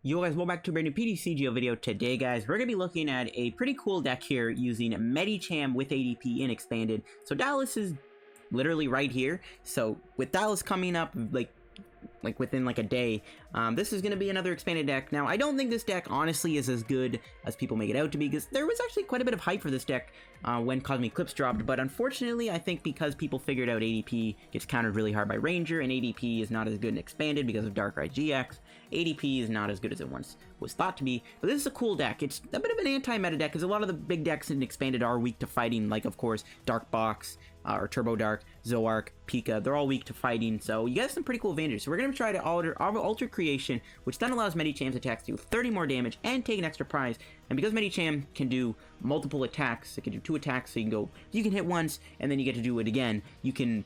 Yo guys, welcome back to a brand new PTCGO video. Today guys, we're going to be looking at a pretty cool deck here using Medicham with ADP in Expanded. So Dallas is literally right here. So with Dallas coming up like within like a day, this is going to be another expanded deck. Now I don't think this deck honestly is as good as people make it out to be, because there was actually quite a bit of hype for this deck when Cosmic Eclipse dropped, but unfortunately I think because people figured out ADP gets countered really hard by Ranger, and ADP is not as good in Expanded because of Darkrai GX, ADP is not as good as it once was thought to be. But this is a cool deck. It's a bit of an anti-meta deck because a lot of the big decks in Expanded are weak to fighting, like of course Dark Box, or Turbo Dark, Zoark, Pika, they're all weak to fighting, so you get some pretty cool advantages. So we're going to try to alter Creation, which then allows Medicham's attacks to do 30 more damage and take an extra prize. And because Medicham can do multiple attacks, it can do 2 attacks, so you can hit once, and then you get to do it again. You can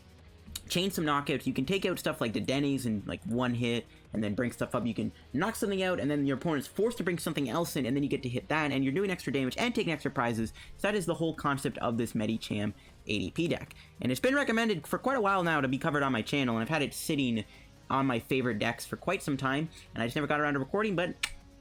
chain some knockouts, you can take out stuff like the Denny's in like one hit, and then bring stuff up. You can knock something out, and then your opponent's forced to bring something else in, and then you get to hit that, and you're doing extra damage and taking extra prizes. So that is the whole concept of this Medicham ADP deck. And it's been recommended for quite a while now to be covered on my channel, and I've had it sitting on my favorite decks for quite some time, and I just never got around to recording, but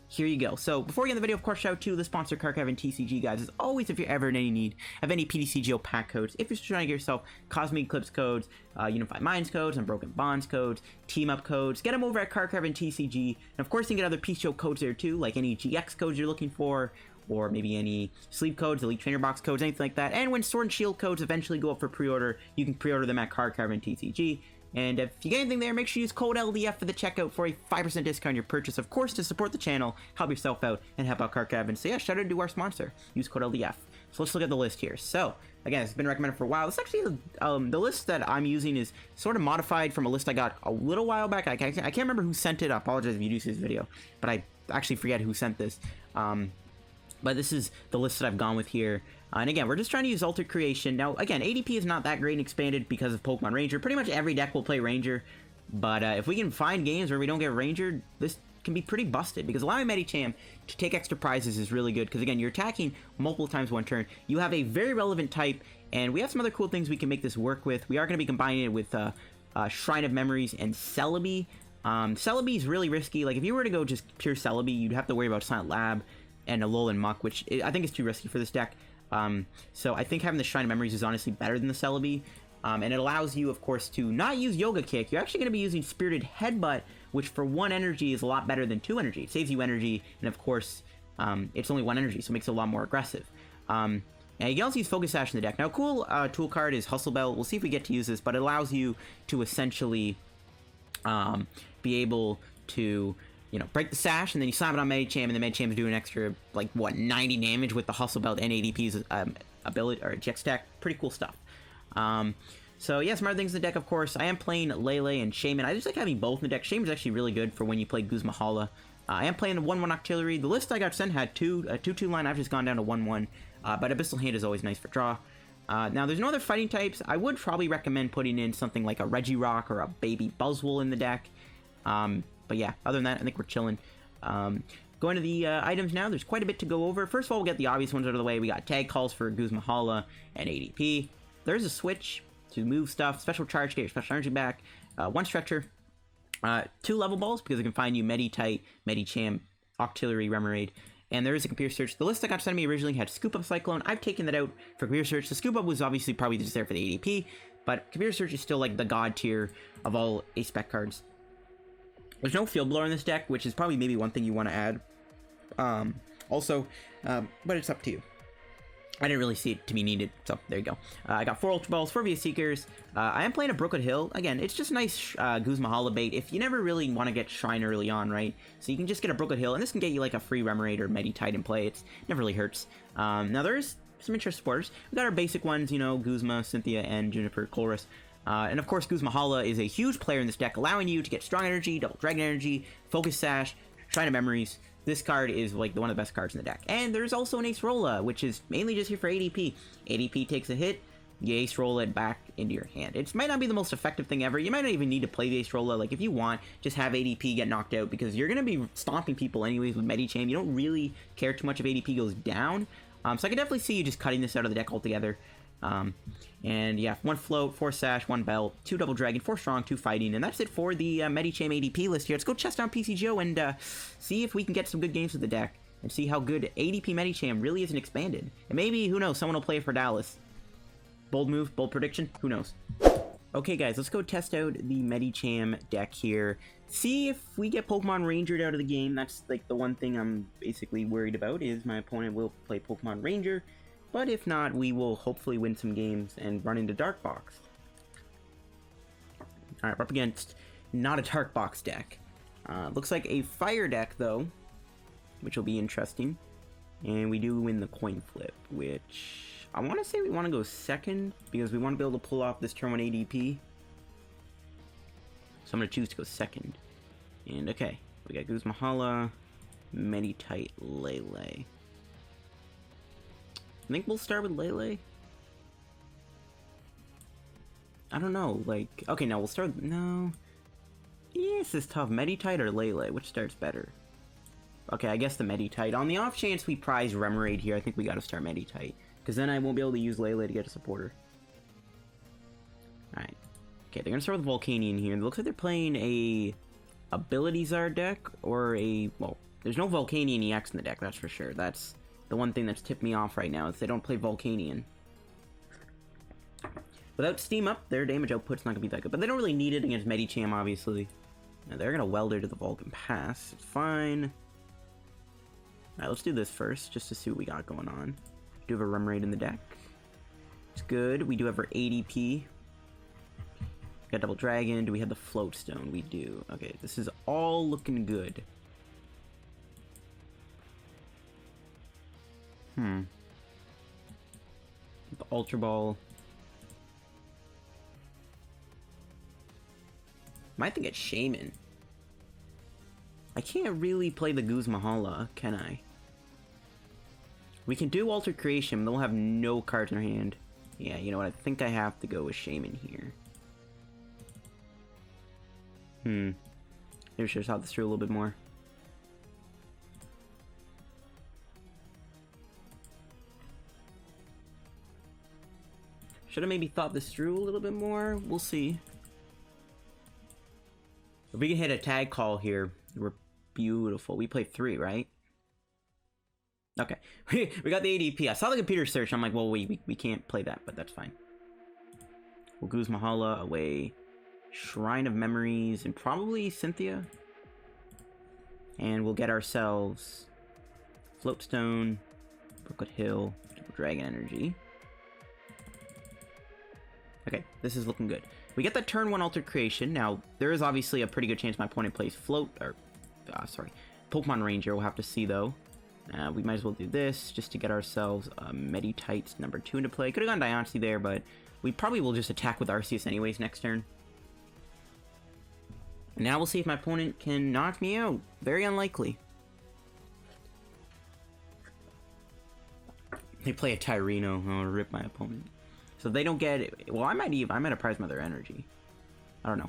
here you go. So before we get in the video, of course, shout out to the sponsor, Card and TCG, guys. As always, if you're ever in any need of any PTCGO pack codes, if you're trying to get yourself Cosmic Eclipse codes, Unified Minds codes, Unbroken Bonds codes, Team Up codes, get them over at Card and TCG. And of course, you can get other PTCGO codes there too, like any GX codes you're looking for, or maybe any sleep codes, Elite Trainer Box codes, anything like that. And when Sword and Shield codes eventually go up for pre-order, you can pre-order them at Card and TCG. And if you get anything there, make sure you use code LDF for the checkout for a 5% discount on your purchase, of course, to support the channel, help yourself out, and help out Card. So yeah, shout out to our sponsor. Use code LDF. So let's look at the list here. So, again, it's been recommended for a while. This actually, the list that I'm using is sort of modified from a list I got a little while back. I can't remember who sent it. I apologize if you do see this video, but I actually forget who sent this. But this is the list that I've gone with here. And again, we're just trying to use Ultra Creation. Now, again, ADP is not that great in Expanded because of Pokemon Ranger. Pretty much every deck will play Ranger. But if we can find games where we don't get Ranger, this can be pretty busted, because allowing Medicham to take extra prizes is really good, because again, you're attacking multiple times one turn. You have a very relevant type, and we have some other cool things we can make this work with. We are going to be combining it with Shrine of Memories and Celebi. Celebi is really risky. Like, if you were to go just pure Celebi, you'd have to worry about Silent Lab and Alolan Muck, which I think is too risky for this deck. So I think having the Shrine of Memories is honestly better than the Celebi. And it allows you, of course, to not use Yoga Kick. You're actually going to be using Spirited Headbutt, which for 1 energy is a lot better than 2 energy. It saves you energy, and of course, it's only 1 energy, so it makes it a lot more aggressive. And you can also use Focus Sash in the deck. Now, a cool tool card is Hustle Belt. We'll see if we get to use this, but it allows you to essentially be able to, break the Sash, and then you slam it on Medicham, and the Medicham's doing an extra, 90 damage with the Hustle Belt and ADP's ability, or GX tech. Pretty cool stuff. So yeah, some other things in the deck, of course. I am playing Lele and Shaymin. I just like having both in the deck. Shaymin's actually really good for when you play Guzma. I am playing a 1-1 Octillery. The list I got sent had a 2-2 line. I've just gone down to 1-1. But Abyssal Hand is always nice for draw. Now, there's no other fighting types. I would probably recommend putting in something like a Regirock or a Baby Buzzwole in the deck. But yeah, other than that, I think we're chilling. Going to the items now, there's quite a bit to go over. First of all, we'll get the obvious ones out of the way. We got Tag Calls for Guzma and ADP. There's a switch to move stuff. Special Charge, get your Special Energy back. 1 Stretcher. 2 Level Balls, because it can find you Meditite, Medicham, Octillery, Remoraid. And there is a Computer Search. The list that got sent to me originally had Scoop Up Cyclone. I've taken that out for Computer Search. The Scoop Up was obviously probably just there for the ADP, but Computer Search is still like the god tier of all A-Spec cards. There's no Field Blower in this deck, which is probably maybe one thing you want to add. But it's up to you. I didn't really see it to be needed, so there you go. I got 4 Ultra Balls, 4 VS Seekers. I am playing a Brooklet Hill. Again, it's just nice Guzma bait if you never really want to get Shrine early on, right? So you can just get a Brooklet Hill, and this can get you like a free Remoraid or Meditite in play. It never really hurts. Now there's some interest supporters. We got our basic ones, Guzma, Cynthia, and Juniper, Colress. And of course, Guzma is a huge player in this deck, allowing you to get Strong Energy, Double Dragon Energy, Focus Sash, Shrine of Memories. This card is like one of the best cards in the deck. And there's also an Acerola, which is mainly just here for ADP. ADP takes a hit, you Acerola it back into your hand. It might not be the most effective thing ever. You might not even need to play the Acerola. Like, if you want, just have ADP get knocked out, because you're going to be stomping people anyways with Medicham. You don't really care too much if ADP goes down. So I could definitely see you just cutting this out of the deck altogether. And yeah, 1 float, 4 sash, 1 belt, 2 double dragon, 4 strong, 2 fighting, and that's it for the Medicham ADP list here. Let's go test out PTCGO and see if we can get some good games with the deck, and see how good ADP Medicham really isn't expanded. And maybe, who knows, someone will play it for Dallas. Bold move, bold prediction, who knows. Okay guys, let's go test out the Medicham deck here. See if we get Pokemon Rangered out of the game. That's like the one thing I'm basically worried about, is my opponent will play Pokemon Ranger. But if not, we will hopefully win some games and run into Dark Box. Alright, we're up against not a Dark Box deck. Looks like a Fire deck though, which will be interesting. And we do win the coin flip, which I want to say we want to go second, because we want to be able to pull off this turn 1 ADP. So I'm going to choose to go second. And okay, we got Guzmahala, Meditite Lele. I think we'll start with Lele. I don't know, like, okay, no, we'll start with, no. Yeah, this is tough. Meditite or Lele, which starts better? Okay, I guess the Meditite. On the off chance we prize Remoraid here, I think we gotta start Meditite, because then I won't be able to use Lele to get a supporter. Alright. Okay, they're gonna start with Volcanion here. It looks like they're playing a Ability-Zard deck, or a, well, there's no Volcanion EX in the deck, that's for sure. That's the one thing that's tipped me off right now, is they don't play Volcanion. Without Steam up, their damage output's not gonna be that good, but they don't really need it against Medicham, obviously. Now, they're gonna Welder to the Vulcan Pass. It's fine. Alright, let's do this first, just to see what we got going on. We do have a Remoraid in the deck. It's good. We do have our ADP. We got Double Dragon. Do we have the Float Stone? We do. Okay, this is all looking good. The Ultra Ball. Might think it's Shaymin. I can't really play the Guzmahala, can I? We can do Alter Creation, but we'll have no cards in our hand. Yeah, you know what? I think I have to go with Shaymin here. Maybe we should have thought this through a little bit more. Should have maybe thought this through a little bit more. We'll see. If we can hit a tag call here, we're beautiful. We played 3, right? Okay. We got the ADP. I saw the computer search. I'm like, well, we can't play that, but that's fine. We'll Guzmahala away. Shrine of Memories, and probably Cynthia. And we'll get ourselves Floatstone, Brooklet Hill, Dragon Energy. Okay, this is looking good. We get that turn 1 Altered Creation. Now, there is obviously a pretty good chance my opponent plays Pokemon Ranger. We'll have to see, though. We might as well do this, just to get ourselves Meditite number 2 into play. Could have gone Diancie there, but we probably will just attack with Arceus anyways next turn. Now we'll see if my opponent can knock me out. Very unlikely. They play a Tyreno. I'll rip my opponent. So they don't get it. Well, I might have prized my other energy. I don't know.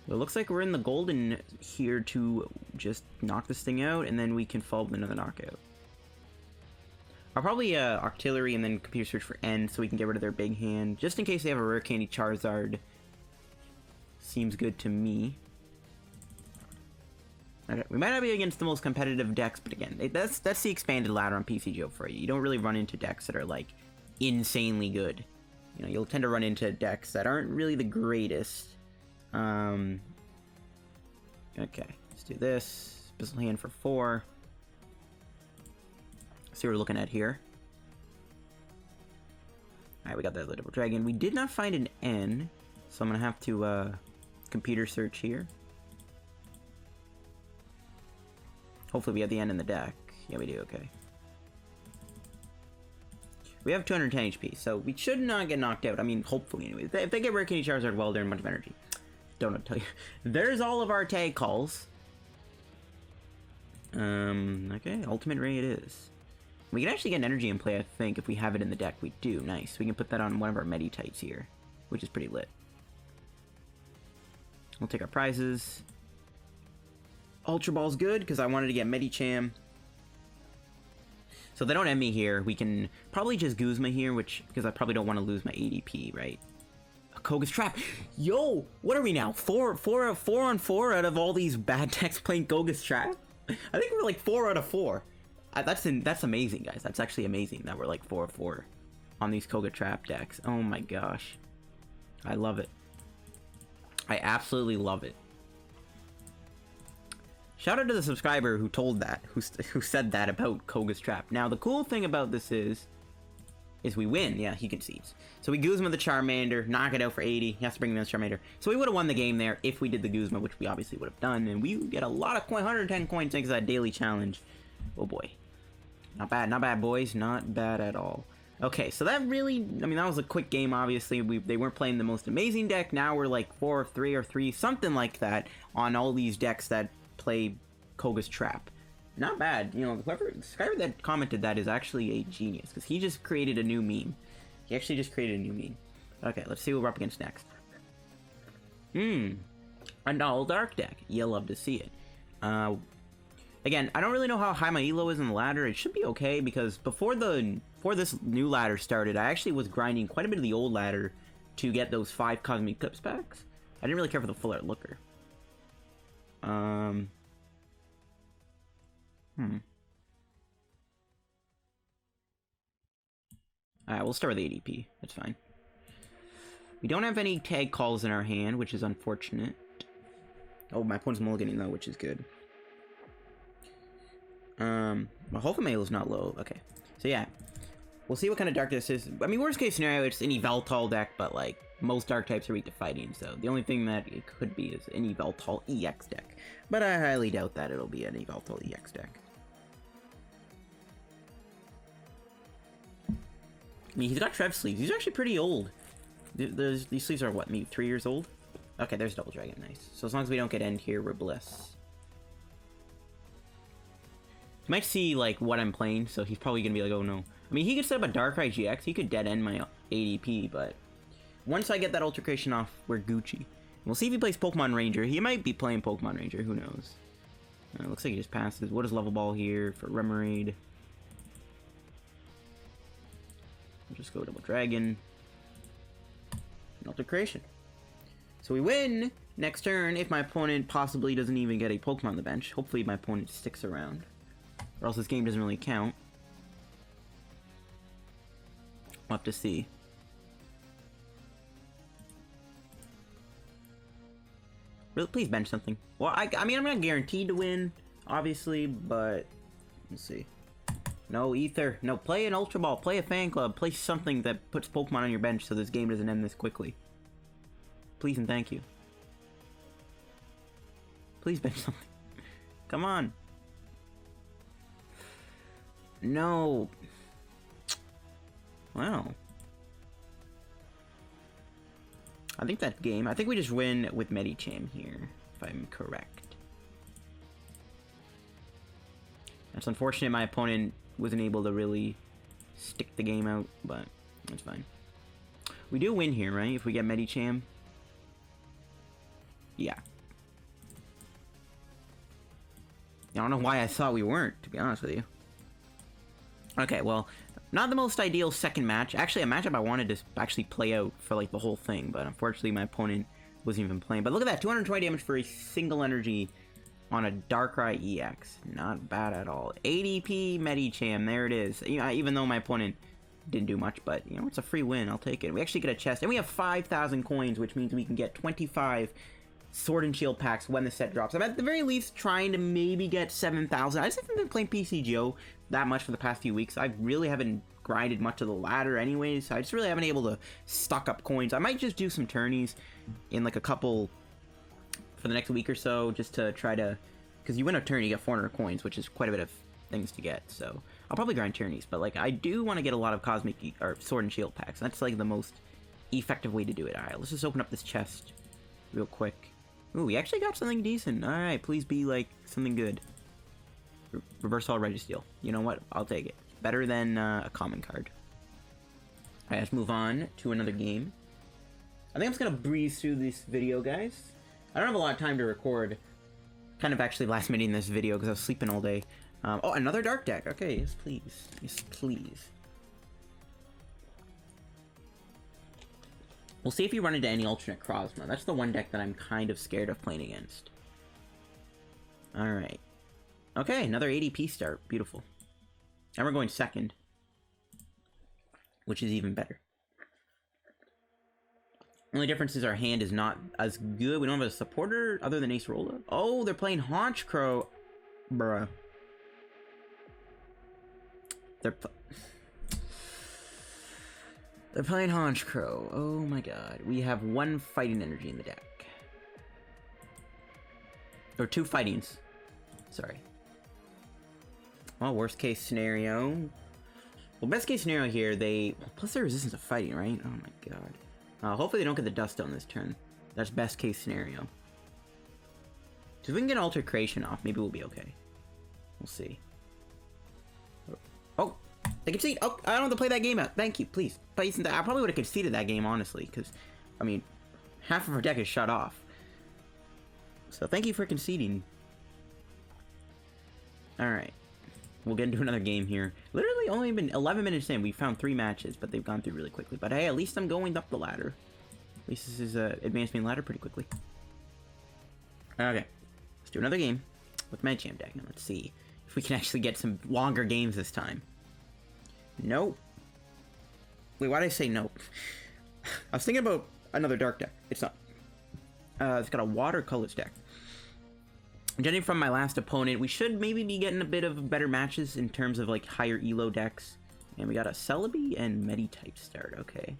Well, it looks like we're in the golden here to just knock this thing out, and then we can follow with another knockout. I'll probably Octillery and then Computer Search for N, so we can get rid of their big hand, just in case they have a Rare Candy Charizard. Seems good to me. Okay, we might not be against the most competitive decks, but again, that's the expanded ladder on PCGO for you. You don't really run into decks that are like insanely good. You know, you'll tend to run into decks that aren't really the greatest. Okay, let's do this. Pistol hand for 4. See what we're looking at here. Alright, we got that Double Dragon. We did not find an N, so I'm gonna have to computer search here. Hopefully we have the N in the deck. Yeah, we do, okay. We have 210 HP, so we should not get knocked out. I mean, hopefully anyway. If they get Rare Candy Charizard, well, they're in a bunch of energy. Don't know what to tell you. There's all of our tag calls. Okay, Ultimate Ray it is. We can actually get an energy in play, I think, if we have it in the deck. We do, nice. We can put that on one of our Meditites here, which is pretty lit. We'll take our prizes. Ultra Ball's good, because I wanted to get Medicham. So if they don't end me here, we can probably just Guzma here, because I probably don't want to lose my ADP, right? A Koga's Trap. Yo, what are we now? Four on 4 out of all these bad decks playing Koga's Trap? I think we're like 4 out of 4. That's amazing, guys. That's actually amazing that we're like 4 of 4 on these Koga Trap decks. Oh my gosh. I love it. I absolutely love it. Shout out to the subscriber who told that, who said that about Koga's Trap. Now, the cool thing about this is we win. Yeah, he concedes. So we Guzma the Charmander, knock it out for 80. He has to bring in the Charmander. So we would have won the game there if we did the Guzma, which we obviously would have done. And we get a lot of coin, 110 coins thanks to that daily challenge. Oh boy. Not bad, boys. Not bad at all. Okay, so that really, I mean, that was a quick game, obviously. They weren't playing the most amazing deck. Now we're like 4 of 3 or 3, something like that, on all these decks that play Koga's Trap. Not bad. You know, whoever, the subscriber that commented that is actually a genius, because he just created a new meme. He actually just created a new meme. Okay, let's see what we're up against next. A all dark deck. You'll love to see it. Again, I don't really know how high my elo is in the ladder. It should be okay, because before this new ladder started, I actually was grinding quite a bit of the old ladder to get those 5 Cosmic Eclipse packs. I didn't really care for the full art looker. Alright, we'll start with ADP. That's fine. We don't have any tag calls in our hand, which is unfortunate. Oh, my opponent's mulliganing though, which is good. My hopefully my elo is not low. Okay. So yeah. We'll see what kind of dark this is. I mean, worst case scenario, it's an Yveltal deck, but like, most dark types are weak to fighting, so the only thing that it could be is an Yveltal EX deck. But I highly doubt that it'll be an Yveltal EX deck. I mean, he's got Trev sleeves. He's actually pretty old. These sleeves are, what, maybe 3 years old? Okay, there's Double Dragon. Nice. So as long as we don't get end here, we're bliss. You might see, like, what I'm playing, so he's probably gonna be like, oh no. I mean, he could set up a Darkrai GX. He could dead end my ADP, but once I get that Altercation off, we're Gucci. We'll see if he plays Pokemon Ranger. He might be playing Pokemon Ranger. Who knows? Looks like he just passes. What is Level Ball here for Remoraid? We'll just go Double Dragon. And Altercation. So we win next turn if my opponent possibly doesn't even get a Pokemon on the bench. Hopefully my opponent sticks around. Or else this game doesn't really count. We'll have to see. Really, please bench something. Well, I mean, I'm not guaranteed to win, obviously, but let's see. No Ether. No, play an Ultra Ball. Play a Fan Club. Play something that puts Pokemon on your bench so this game doesn't end this quickly. Please and thank you. Please bench something. Come on. No. Wow. I think that game, I think we just win with Medicham here, if I'm correct. That's unfortunate my opponent wasn't able to really stick the game out, but that's fine. We do win here, right? If we get Medicham. Yeah. I don't know why I thought we weren't, to be honest with you. Okay, well, not the most ideal second match. Actually, a matchup I wanted to actually play out for, like, the whole thing, but unfortunately my opponent wasn't even playing. But look at that, 220 damage for a single energy on a Darkrai EX. Not bad at all. ADP Medicham, there it is. You know, even though my opponent didn't do much, but, you know, it's a free win. I'll take it. We actually get a chest, and we have 5,000 coins, which means we can get 25 Sword and Shield packs when the set drops. I'm at the very least trying to maybe get 7,000. I just haven't been playing PTCGO that much for the past few weeks. I really haven't grinded much of the ladder anyways, so I just really haven't been able to stock up coins. I might just do some tourneys in like a couple for the next week or so, just to try to, because you win a turn, you get 400 coins, which is quite a bit of things to get, so I'll probably grind tourneys, but like I do want to get a lot of Cosmic or Sword and Shield packs. That's like the most effective way to do it. Alright, let's just open up this chest real quick. Ooh, we actually got something decent. Alright, please be like something good. Reverse Hall Registeel. You know what? I'll take it. Better than a common card. Alright, let's move on to another game. I think I'm just gonna breeze through this video, guys. I don't have a lot of time to record Kind of actually last minute in this video because I was sleeping all day. Oh, another dark deck. Okay, yes, please. Yes, please. We'll see if you run into any alternate Crozma. That's the one deck that I'm kind of scared of playing against. Alright. Okay, another ADP start. Beautiful. And we're going second. Which is even better. Only difference is our hand is not as good. We don't have a supporter other than Acerola. Oh, they're playing Honchkrow. Bruh. They're playing Honchkrow. Oh my god. We have one fighting energy in the deck. Or two fightings. Sorry. Well, worst case scenario. Well, best case scenario here, plus their resistance to fighting, right? Oh my god. Hopefully they don't get the Dust Stone this turn. That's best case scenario. So if we can get Altercation off, maybe we'll be okay. We'll see. Oh, they concede. Oh, I don't have to play that game out. Thank you, please. I probably would have conceded that game, honestly, because, I mean, half of our deck is shut off. So thank you for conceding. Alright. We'll get into another game here. Literally only been 11 minutes in. We found 3 matches, but they've gone through really quickly. But hey, at least I'm going up the ladder. At least this is advanced main ladder pretty quickly. Okay. Let's do another game with Medicham deck. Now let's see if we can actually get some longer games this time. Nope. Wait, why did I say nope? I was thinking about another dark deck. It's not. It's got a watercolors deck. Judging from my last opponent, we should maybe be getting a bit of better matches in terms of like higher elo decks. And we got a Celebi and Meditite start. Okay.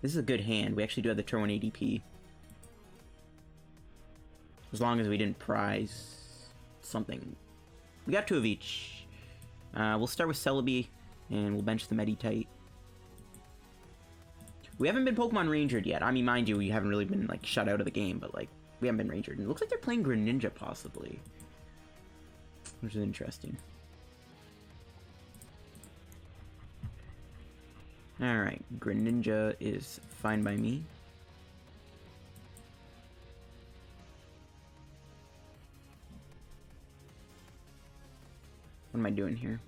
This is a good hand. We actually do have the turn 1 ADP. As long as we didn't prize something. We got 2 of each. We'll start with Celebi and we'll bench the Meditite. We haven't been Pokemon Rangered yet. I mean, mind you, we haven't really been like shut out of the game, but like we haven't been Rangered. And it looks like they're playing Greninja possibly, which is interesting. Alright, Greninja is fine by me. What am I doing here?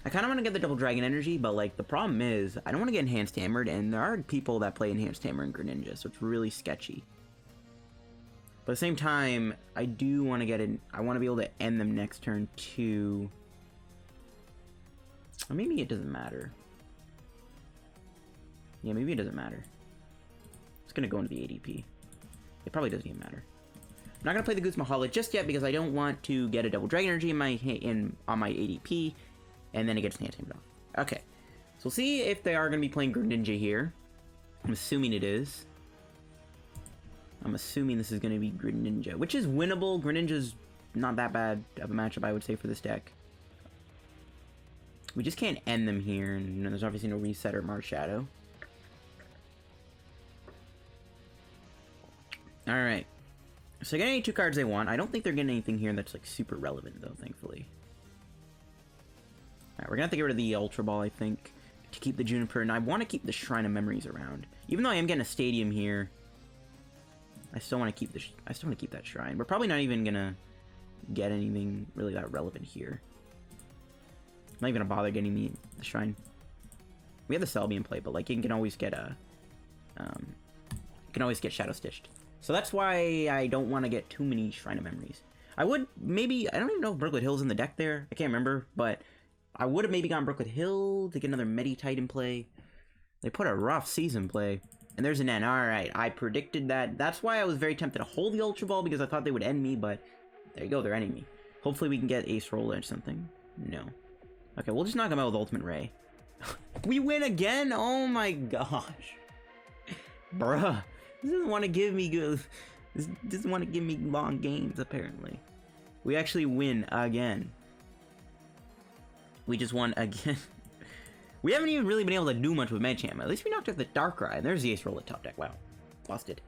I kind of want to get the Double Dragon Energy, but like the problem is I don't want to get Enhanced Hammered, and there are people that play Enhanced Hammer and Greninja, so it's really sketchy. But at the same time, I do want to get in. I want to be able to end them next turn too. Or maybe it doesn't matter. Yeah, maybe it doesn't matter. It's gonna go into the ADP. It probably doesn't even matter. I'm not gonna play the Guzma Hollow just yet because I don't want to get a Double Dragon Energy on my ADP, and then it gets Enhanced Hammered off. Okay, so we'll see if they are gonna be playing Greninja here. I'm assuming it is. I'm assuming this is gonna be Greninja, which is winnable. Greninja's not that bad of a matchup, I would say, for this deck. We just can't end them here, and there's obviously no Reset or Marshadow. Alright. So they're getting any 2 cards they want. I don't think they're getting anything here that's like super relevant though, thankfully. Alright, we're gonna have to get rid of the Ultra Ball, I think, to keep the Juniper, and I want to keep the Shrine of Memories around. Even though I am getting a Stadium here, I still want to keep that Shrine. We're probably not even gonna get anything really that relevant here. I'm not even gonna bother getting the Shrine. We have the Celebi in play, but like you can always get a, you can always get Shadow Stitched. So that's why I don't want to get too many Shrine of Memories. I would maybe, I don't even know if Brooklet Hill's in the deck there. I can't remember, but I would have maybe gotten Brooklet Hill to get another Meditite in play. They put a rough season play. And there's an N. Alright, I predicted that. That's why I was very tempted to hold the Ultra Ball, because I thought they would end me, but there you go, they're ending me. Hopefully we can get Acerola or something. No. Okay, we'll just knock him out with Ultimate Ray. We win again? Oh my gosh. Bruh. This doesn't want to give me good. This doesn't want to give me long games, apparently. We actually win again. We just won again. We haven't even really been able to do much with Medicham. At least we knocked out the Darkrai. There's the Acerola top deck. Wow. Lost it.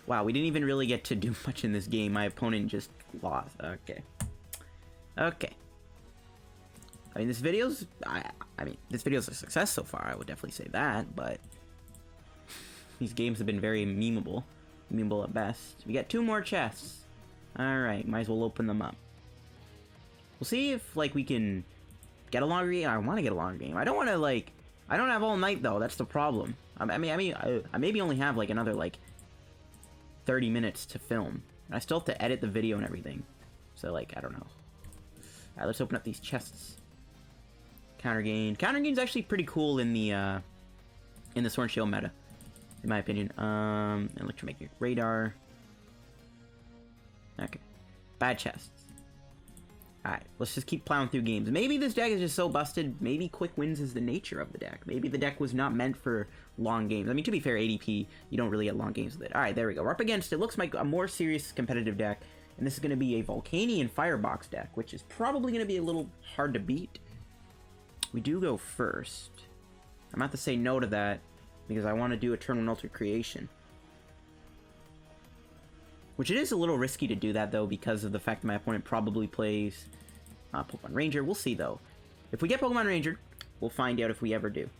Wow, we didn't even really get to do much in this game. My opponent just lost. Okay. Okay. I mean, this video's... I mean, this video's a success so far. I would definitely say that, but... These games have been very memeable. Amenable at best. We got 2 more chests. Alright, might as well open them up. We'll see if, like, we can get a longer game. I want to get a longer game. I don't want to, like... I don't have all night, though. That's the problem. I maybe only have, like, another, like, 30 minutes to film. I still have to edit the video and everything. So, like, I don't know. Alright, let's open up these chests. Counter gain. Counter gain's actually pretty cool in the Sword and Shield meta, in my opinion. Electromagnetic radar. Okay. Bad chests. Alright, let's just keep plowing through games. Maybe this deck is just so busted. Maybe quick wins is the nature of the deck. Maybe the deck was not meant for long games. I mean, to be fair, ADP, you don't really get long games with it. Alright, there we go. We're up against it. Looks like a more serious competitive deck. And this is going to be a Volcanion Firebox deck, which is probably going to be a little hard to beat. We do go first. I'm about to say no to that, because I want to do Eternal Alter Creation. Which it is a little risky to do that, though, because of the fact that my opponent probably plays Pokemon Ranger. We'll see, though. If we get Pokemon Ranger, we'll find out if we ever do.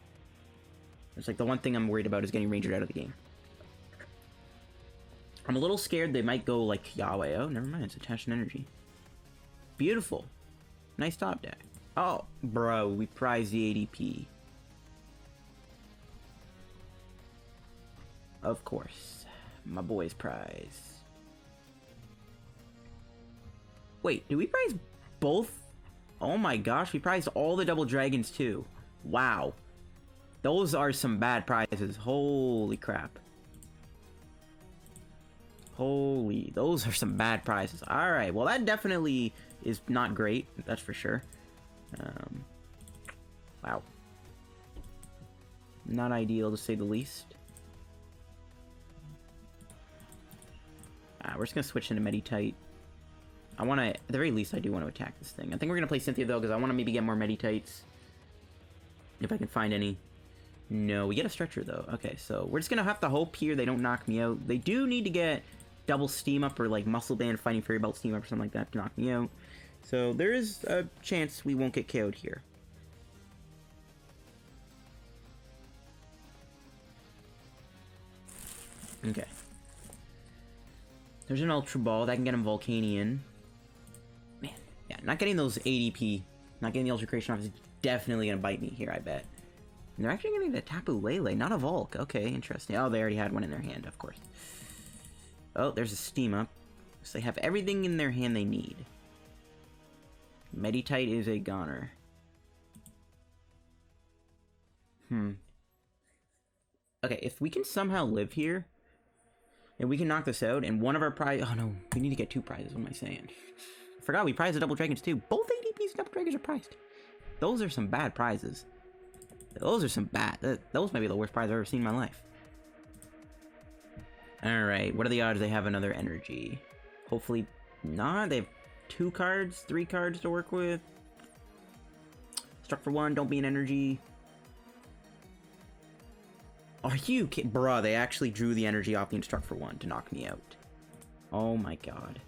It's like the one thing I'm worried about is getting Rangered out of the game. I'm a little scared they might go, like, Yahweh. Oh, never mind. It's Attached Energy. Beautiful. Nice top deck. Oh, bro. We prize the ADP. Of course. My boy's prize. Wait, did we prize both? Oh my gosh, we prized all the double dragons too. Wow. Those are some bad prizes. Holy crap. Holy, those are some bad prizes. Alright, well that definitely is not great. That's for sure. Wow. Not ideal to say the least. We're just gonna switch into Meditite. I want to, at the very least, I do want to attack this thing. I think we're going to play Cynthia, though, because I want to maybe get more Meditites. If I can find any. No, we get a Stretcher, though. Okay, so we're just going to have to hope here they don't knock me out. They do need to get double Steam Up or, like, Muscle Band, Fighting Fairy Belt Steam Up or something like that to knock me out. So there is a chance we won't get KO'd here. Okay. There's an Ultra Ball. That can get him Volcanion. Man, yeah, not getting those ADP, not getting the Ultra Creation off is definitely going to bite me here, I bet. And they're actually getting the Tapu Lele, not a Volk. Okay, interesting. Oh, they already had one in their hand, of course. Oh, there's a Steam Up. So they have everything in their hand they need. Meditite is a goner. Okay, if we can somehow live here, and we can knock this out, and one of our prize... Oh no, we need to get 2 prizes, what am I saying? I forgot, we prized the double dragons too. Both ADPs and double dragons are prized. Those are some bad prizes. Those are some bad... Those might be the worst prizes I've ever seen in my life. Alright, what are the odds they have another energy? Hopefully not. They have 2 cards, 3 cards to work with. Struck for 1, don't be an energy. Are you kidding? Bruh, they actually drew the energy off the Instruct for 1 to knock me out. Oh my god.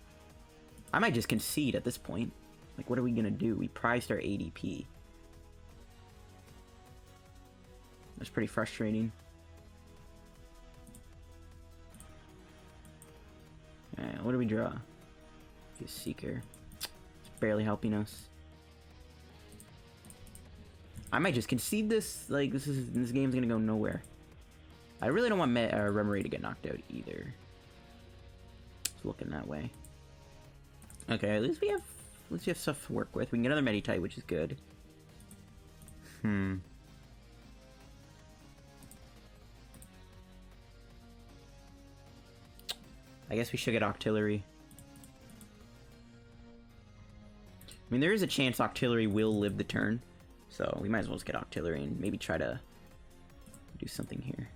I might just concede at this point. Like, what are we gonna do? We prized our ADP. That's pretty frustrating. Alright, what do we draw? Get Seeker. It's barely helping us. I might just concede this. Like, this game's gonna go nowhere. I really don't want Remoraid to get knocked out either. It's looking that way. Okay, at least we have stuff to work with. We can get another Meditite, which is good. I guess we should get Octillery. I mean, there is a chance Octillery will live the turn, so we might as well just get Octillery and maybe try to do something here.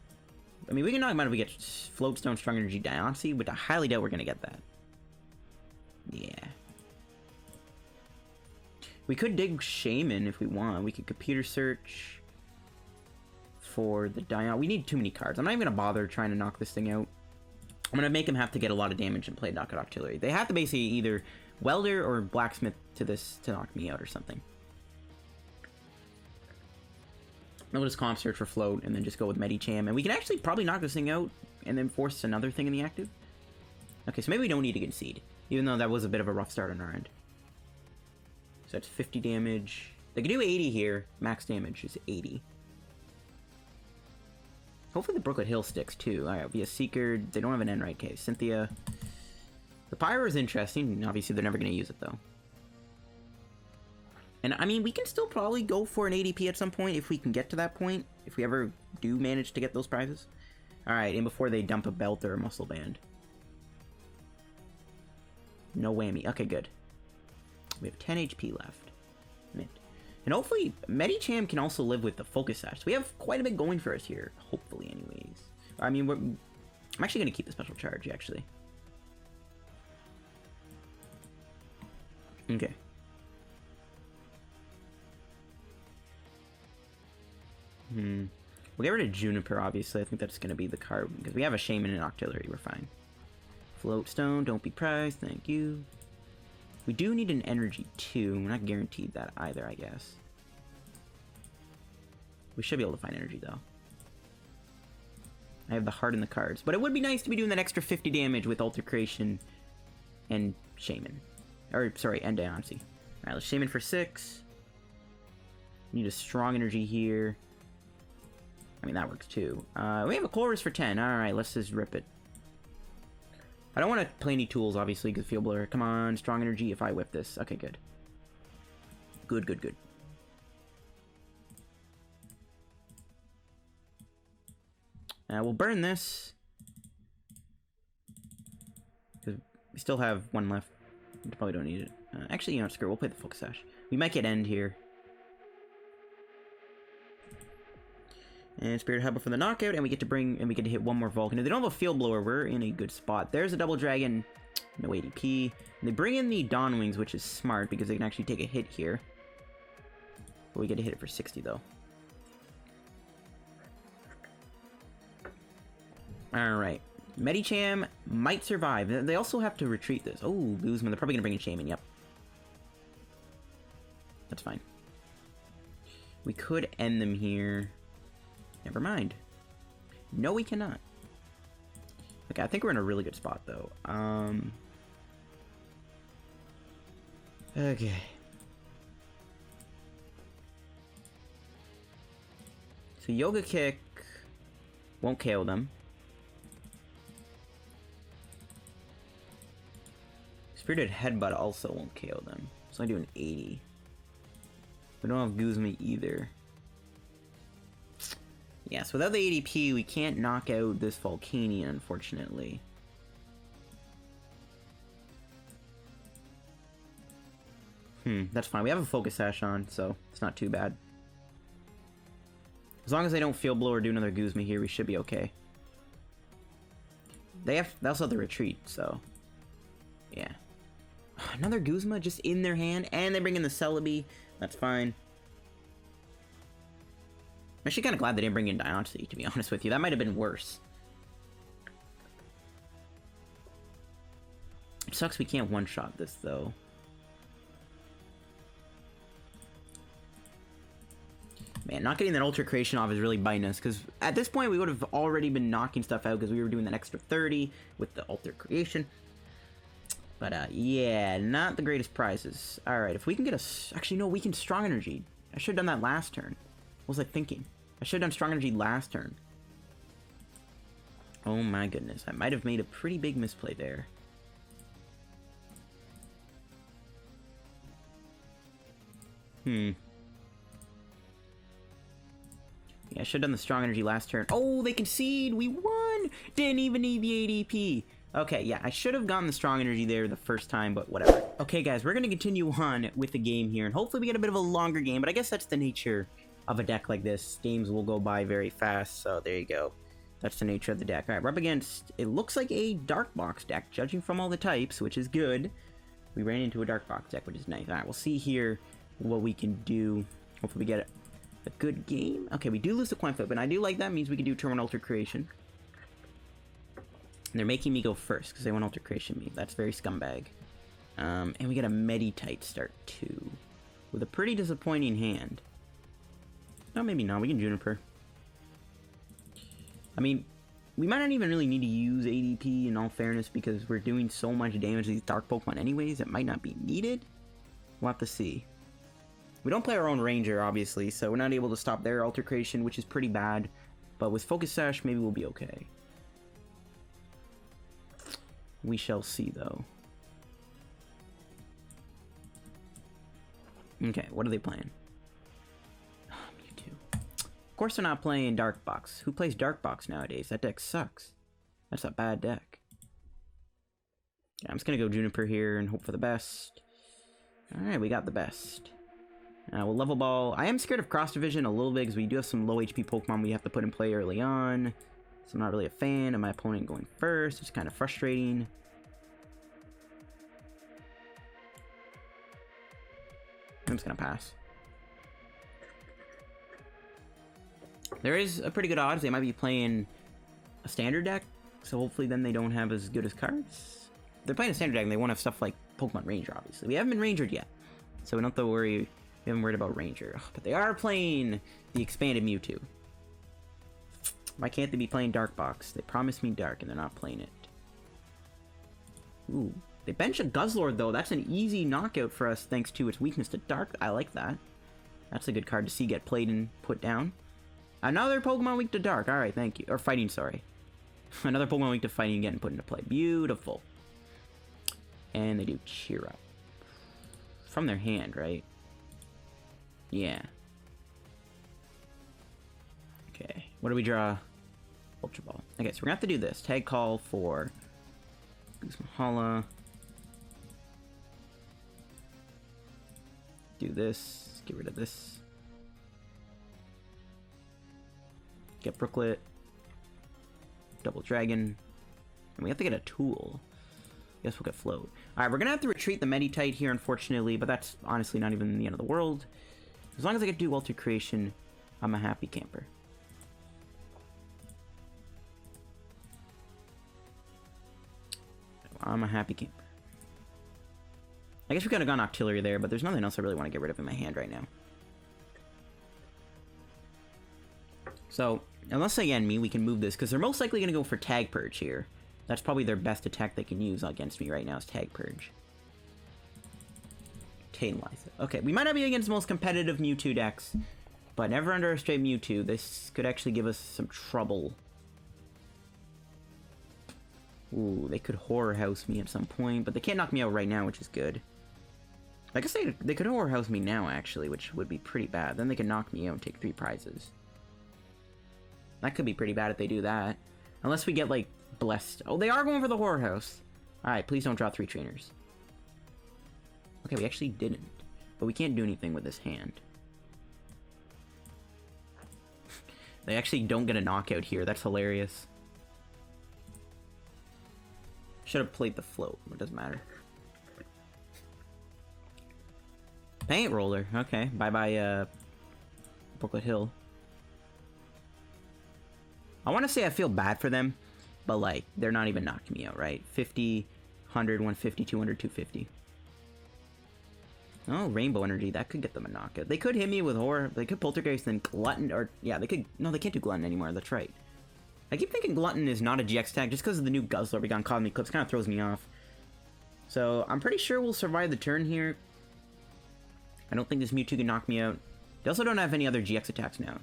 I mean, we can knock him out if we get Floatstone, Strong Energy, Diancie, but I highly doubt we're going to get that. Yeah. We could dig Shaymin if we want. We could Computer Search for the Dialga. We need too many cards. I'm not even going to bother trying to knock this thing out. I'm going to make him have to get a lot of damage and play Knock Out Octillery. They have to basically either Welder or Blacksmith to this to knock me out or something. We'll just Comp Search for Float and then just go with Medicham. And we can actually probably knock this thing out and then force another thing in the active. Okay, so maybe we don't need to concede, even though that was a bit of a rough start on our end. So that's 50 damage. They can do 80 here. Max damage is 80. Hopefully the Brooklet Hill sticks too. Alright, via Seeker. They don't have an end right case. Cynthia. The Pyro is interesting. Obviously they're never going to use it though. And I mean, we can still probably go for an ADP at some point if we can get to that point. If we ever do manage to get those prizes. Alright, and before they dump a belt or a muscle band. No whammy. Okay, good. We have 10 HP left. Mint. And hopefully, Medicham can also live with the Focus Sash. So we have quite a bit going for us here. Hopefully, anyways. I mean, I'm actually going to keep the Special Charge, actually. Okay. We'll get rid of Juniper, obviously. I think that's going to be the card. Because we have a Shaymin and Octillery. We're fine. Float Stone. Don't be prized. Thank you. We do need an energy too. We're not guaranteed that either, I guess. We should be able to find energy though. I have the heart in the cards. But it would be nice to be doing that extra 50 damage with Ultra Creation and Shaymin. Or, sorry, and Diancie. Alright, let's Shaymin for 6. Need a strong energy here. I mean, that works too. We have a Colress for 10. Alright, let's just rip it. I don't want to play any tools, obviously, because Field Blower. Come on, strong energy if I whip this. Okay, good. Good, good, good. We'll burn this. Because we still have one left. We probably don't need it. Actually, you know, screw it. We'll play the Focus Sash. We might get end here. And Spirit Hubba for the knockout, and we get to hit one more Vulcan. If they don't have a Field Blower, we're in a good spot. There's a Double Dragon, no ADP. And they bring in the Dawn Wings, which is smart, because they can actually take a hit here. But we get to hit it for 60, though. Alright. Medicham might survive. They also have to retreat this. Oh, Guzman, they're probably going to bring in Shaymin, yep. That's fine. We could end them here. Never mind. No, we cannot. Okay, I think we're in a really good spot, though. Okay. So Yoga Kick won't KO them. Spirited Headbutt also won't KO them. So I do an 80. We don't have Guzman either. Yeah, so without the ADP, we can't knock out this Volcanion, unfortunately. That's fine. We have a Focus Sash on, so it's not too bad. As long as they don't Field Blow or do another Guzma here, we should be okay. They also have the retreat, so... yeah. Another Guzma just in their hand, and they bring in the Celebi. That's fine. I'm actually kind of glad they didn't bring in Diancie, to be honest with you. That might have been worse. It sucks we can't one-shot this, though. Man, not getting that Ultra Creation off is really biting us, because at this point we would have already been knocking stuff out, because we were doing that extra 30 with the Ultra Creation. But, yeah, not the greatest prizes. Alright, if we can get a... actually, no, we can Strong Energy. I should have done that last turn. What was I thinking? I should have done Strong Energy last turn. Oh my goodness. I might have made a pretty big misplay there. Yeah, I should have done the Strong Energy last turn. Oh, they concede! We won! Didn't even need the ADP. Okay, yeah, I should have gotten the Strong Energy there the first time, but whatever. Okay, guys, we're going to continue on with the game here, and hopefully we get a bit of a longer game, but I guess that's the nature of a deck like this. Games will go by very fast, so there you go. That's the nature of the deck. Alright, we're up against, it looks like a Dark Box deck, judging from all the types, which is good. We ran into a Dark Box deck, which is nice. Alright, we'll see here what we can do. Hopefully we get a good game. Okay, we do lose the coin flip, but I do like that. Means we can do turn 1 Ultra Creation. And they're making me go first, because they want Ultra Creation me. That's very scumbag. And we get a Meditite start too, with a pretty disappointing hand. No, maybe not. We can Juniper. I mean, we might not even really need to use ADP in all fairness, because we're doing so much damage to these dark Pokemon anyways, it might not be needed. We'll have to see. We don't play our own Ranger, obviously, so we're not able to stop their Alter Creation, which is pretty bad. But with Focus Sash, maybe we'll be okay. We shall see, though. Okay, what are they playing? Mewtwo. Of course they're not playing Dark Box. Who plays Dark Box nowadays? That deck sucks. That's a bad deck. Yeah, I'm just gonna go Juniper here and hope for the best. Alright, we got the best. We'll Level Ball. I am scared of Cross Division a little bit, because we do have some low HP Pokemon we have to put in play early on. So I'm not really a fan of my opponent going first. It's kind of frustrating. I'm just gonna pass. There is a pretty good odds they might be playing a standard deck, so hopefully then they don't have as good as cards. They're playing a standard deck and they won't have stuff like Pokemon Ranger, obviously. We haven't been Rangered yet, so we don't have to worry. We haven't worried about Ranger. But they are playing the expanded Mewtwo. Why can't they be playing Dark Box? They promised me Dark and they're not playing it. Ooh. They bench a Guzzlord, though. That's an easy knockout for us, thanks to its weakness to Dark. I like that. That's a good card to see get played and put down. Another Pokemon weak to Dark. Alright, thank you. Or Fighting, sorry. Another Pokemon weak to Fighting again put into play. Beautiful. And they do Cheer Up. From their hand, right? Yeah. Okay. What do we draw? Ultra Ball. Okay, so we're gonna have to do this. Tag Call for Guzmahala. Do this. Get rid of this. Get Brooklet. Double Dragon. And we have to get a tool. Guess we'll get Float. Alright, we're gonna have to retreat the Meditite here, unfortunately, but that's honestly not even the end of the world. As long as I can do Alter Creation, I'm a happy camper. I'm a happy camper. I guess we could have gone Octillery there, but there's nothing else I really want to get rid of in my hand right now. So, unless they end me, we can move this, because they're most likely going to go for Tag Purge here. That's probably their best attack they can use against me right now is Tag Purge. Tantalize it. Okay, we might not be against the most competitive Mewtwo decks, but never underestimate Mewtwo. This could actually give us some trouble. Ooh, they could Horror House me at some point, but they can't knock me out right now, which is good. I guess they could Horror House me now, actually, which would be pretty bad. Then they could knock me out and take 3 prizes. That could be pretty bad if they do that. Unless we get, like, blessed. Oh, they are going for the Horror House. Alright, please don't draw 3 trainers. Okay, we actually didn't. But we can't do anything with this hand. They actually don't get a knockout here. That's hilarious. Should have played the Float. It doesn't matter. Paint Roller. Okay. Bye-bye, Brooklet Hill. I want to say I feel bad for them, but, like, they're not even knocking me out, right? 50, 100, 150, 200, 250. Oh, Rainbow Energy. That could get them a knockout. They could hit me with Horror. They could Poltergeist and Glutton, or, yeah, they could... No, they can't do Glutton anymore. That's right. I keep thinking Glutton is not a GX tag just because of the new Guzzler we got in Cosmic Eclipse. Kind of throws me off. So, I'm pretty sure we'll survive the turn here. I don't think this Mewtwo can knock me out. They also don't have any other GX attacks now.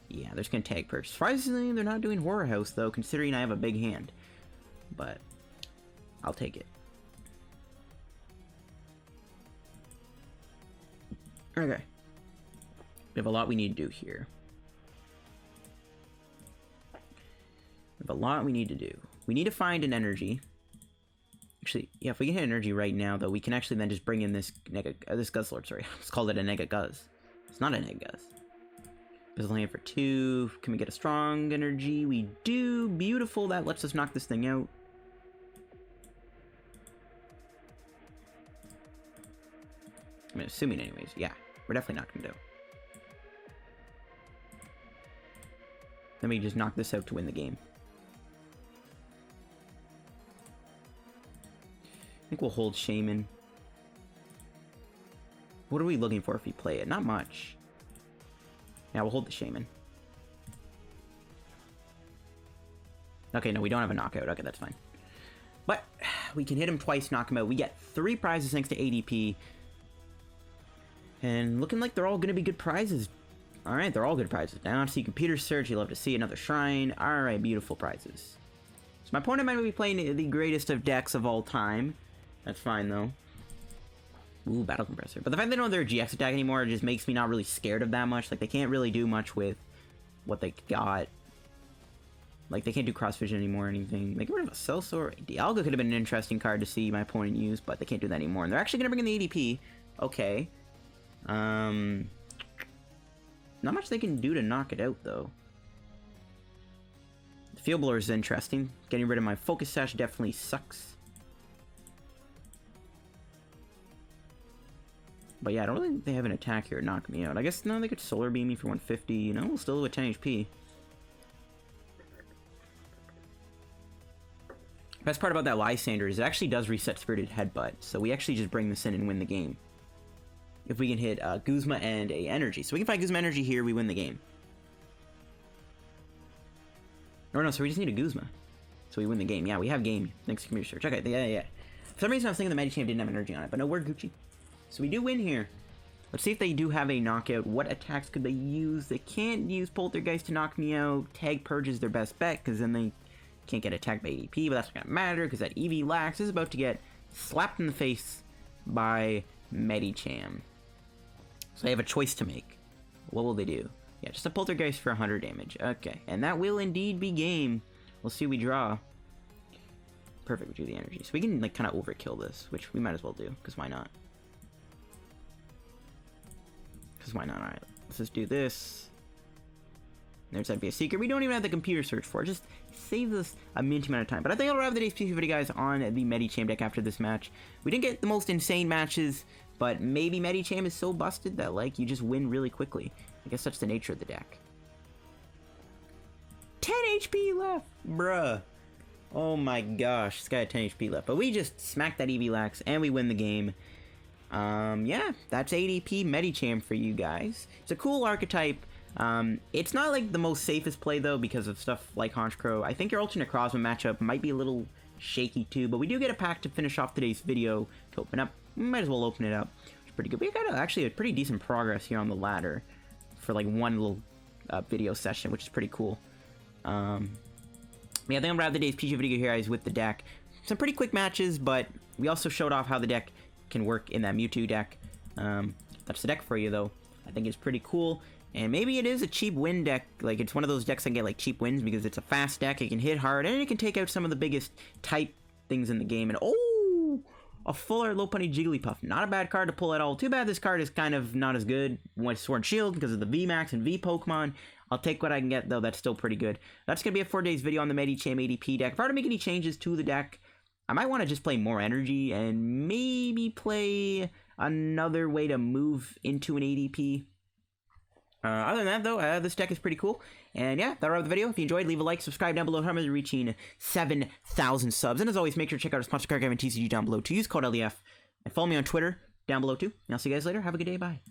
Yeah, they're just gonna Tag Purge. Surprisingly, they're not doing Horror House, though, considering I have a big hand. But, I'll take it. Okay. We have a lot we need to do here. We have a lot we need to do. We need to find an energy. Actually, yeah, if we can hit energy right now, though, we can actually then just bring in this this Guzzlord, sorry. Let's call it a Nega Guzz. It's not a Nega Guzz. It's only for 2. Can we get a strong energy? We do. Beautiful. That lets us knock this thing out. I mean, assuming anyways. Yeah, we're definitely not going to do. Then we just knock this out to win the game. I think we'll hold Shaymin. What are we looking for if we play it? Not much. Yeah, we'll hold the Shaymin. Okay, no, we don't have a knockout. Okay, that's fine. But we can hit him twice, knock him out. We get 3 prizes thanks to ADP. And looking like they're all going to be good prizes. Alright, they're all good prizes. Now to see Computer Search, you love to see another Shrine. Alright, beautiful prizes. So my opponent might be playing the greatest of decks of all time. That's fine, though. Ooh, Battle Compressor. But the fact they don't have their GX attack anymore just makes me not really scared of that much. Like, they can't really do much with what they got. Like, they can't do Cross Vision anymore or anything. They get rid of a Cellsaur. Dialga could have been an interesting card to see my opponent use, but they can't do that anymore. And they're actually going to bring in the ADP. Okay. Not much they can do to knock it out, though. The Field Blower is interesting. Getting rid of my Focus Sash definitely sucks. But yeah, I don't really think they have an attack here to knock me out. I guess, no, they could Solar Beam me for 150, you know, still with 10 HP. Best part about that Lysander is it actually does reset Spirited Headbutt, so we actually just bring this in and win the game. If we can hit Guzma and a Energy. So we can find Guzma Energy here, we win the game. Or no, so we just need a Guzma. So we win the game. Yeah, we have game. Thanks to Computer Search. Okay, yeah. For some reason I was thinking the Medicham didn't have energy on it, but no, we're Gucci. So we do win here. Let's see if they do have a knockout. What attacks could they use? They can't use Poltergeist to knock me out. Tag Purge is their best bet, because then they can't get attacked by ADP, but that's not gonna matter, because that EV Lax is about to get slapped in the face by Medicham. So they have a choice to make. What will they do? Yeah, just a Poltergeist for 100 damage. Okay, and that will indeed be game. We'll see we draw. Perfect, we do the energy. So we can, like, kind of overkill this, which we might as well do, because why not? Because why not? Alright, let's just do this. There's that be a Seeker. We don't even have the Computer Search for it. Just saves us a mint amount of time. But I think I'll wrap the day's PC video, guys, on the Medicham deck after this match. We didn't get the most insane matches, but maybe Medicham is so busted that, like, you just win really quickly. I guess that's the nature of the deck. 10 HP left! Bruh. Oh my gosh, this guy had 10 HP left. But we just smacked that EV Lax, and we win the game. Yeah, that's ADP Medicham for you guys. It's a cool archetype. It's not, like, the most safest play, though, because of stuff like Honchkrow. I think your alternate Crosman matchup might be a little shaky, too, but we do get a pack to finish off today's video to open up. We might as well open it up. It's pretty good. We got actually a pretty decent progress here on the ladder for, like, one little video session, which is pretty cool. Yeah, I think I'm gonna wrap the day's PG video here, guys, with the deck. Some pretty quick matches, but we also showed off how the deck can work in that Mewtwo deck. That's the deck for you, though. I think it's pretty cool. And maybe it is a cheap win deck. Like, it's one of those decks that get, like, cheap wins because it's a fast deck. It can hit hard, and it can take out some of the biggest type things in the game. And, oh! A full art low punny Jigglypuff. Not a bad card to pull at all. Too bad this card is kind of not as good with Sword and Shield because of the VMAX and V Pokemon. I'll take what I can get, though. That's still pretty good. That's going to be a 4 days video on the Medicham ADP deck. If I were to make any changes to the deck, I might want to just play more energy and maybe play another way to move into an ADP. Other than that, though, this deck is pretty cool. And yeah, that'll wrap the video. If you enjoyed, leave a like, subscribe down below. How many reaching 7,000 subs? And as always, make sure to check out our sponsor card, TCG, down below to use code LEF. And follow me on Twitter down below too. And I'll see you guys later. Have a good day. Bye.